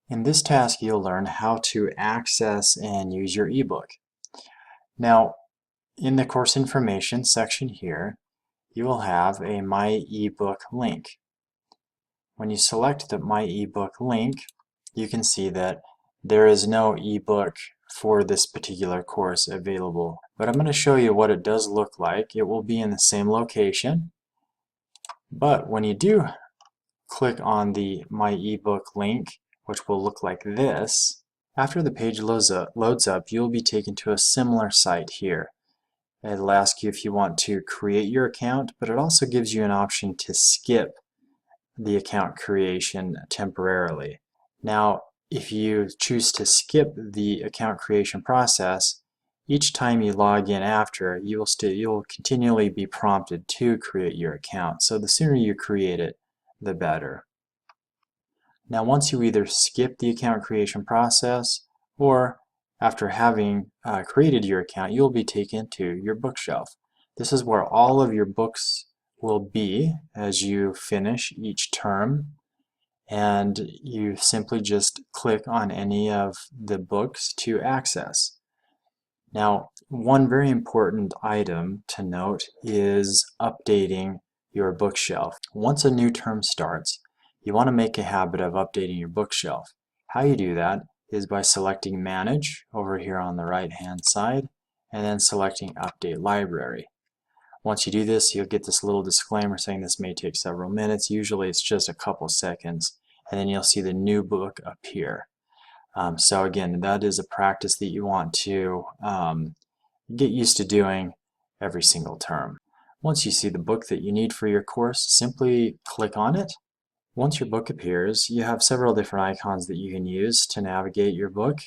In this task, you'll learn how to access and use your ebook. Now, in the course information section here, you will have a My eBook link. When you select the My eBook link, you can see that there is no ebook for this particular course available. But I'm going to show you what it does look like. It will be in the same location, but when you do click on the My eBook link, which will look like this, after the page loads up, you'll be taken to a similar site here. It'll ask you if you want to create your account, but it also gives you an option to skip the account creation temporarily. Now, if you choose to skip the account creation process, each time you log in after, you'll continually be prompted to create your account. So the sooner you create it, the better. Now, once you either skip the account creation process or after having created your account, you'll be taken to your bookshelf. This is where all of your books will be as you finish each term, and you simply just click on any of the books to access. Now, one very important item to note is updating your bookshelf. Once a new term starts, you want to make a habit of updating your bookshelf. How you do that is by selecting Manage over here on the right hand side and then selecting Update Library. Once you do this, you'll get this little disclaimer saying this may take several minutes. Usually it's just a couple seconds, and then you'll see the new book appear. So again, that is a practice that you want to get used to doing every single term. Once you see the book that you need for your course, simply click on it. Once your book appears, you have several different icons that you can use to navigate your book.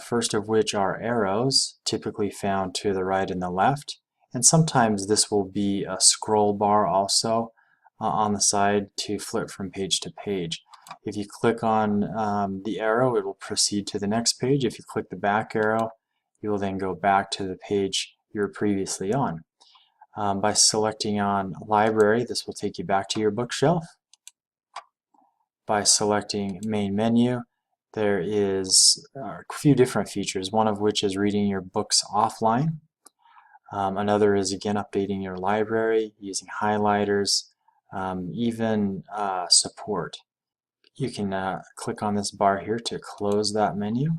First of which are arrows, typically found to the right and the left. And sometimes this will be a scroll bar also on the side to flip from page to page. If you click on the arrow, it will proceed to the next page. If you click the back arrow, you will then go back to the page you were previously on. By selecting on Library, this will take you back to your bookshelf. By selecting Main Menu, there is a few different features, one of which is reading your books offline. Another is again updating your library, using highlighters, even support. You can click on this bar here to close that menu.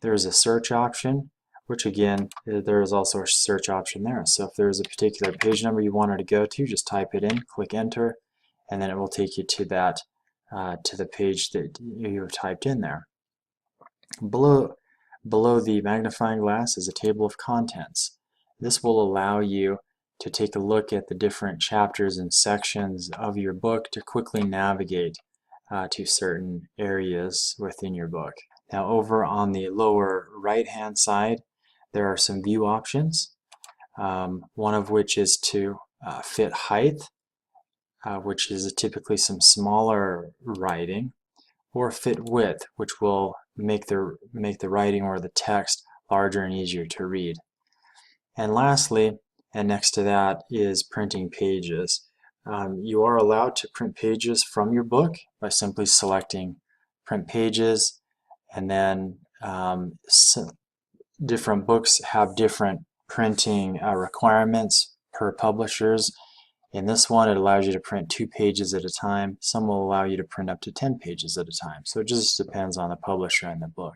There's a search option, which again, there is also a search option there. So if there's a particular page number you wanted to go to, just type it in, click enter, and then it will take you to that to the page that you have typed in there. Below the magnifying glass is a table of contents. This will allow you to take a look at the different chapters and sections of your book to quickly navigate to certain areas within your book. Now, over on the lower right hand side, there are some view options, one of which is to fit height, which is typically some smaller writing, or fit width, which will make the writing or the text larger and easier to read. And lastly, and next to that, is printing pages. You are allowed to print pages from your book by simply selecting Print Pages, and then different books have different printing requirements per publishers. In this one, it allows you to print 2 pages at a time. Some will allow you to print up to 10 pages at a time. So it just depends on the publisher and the book.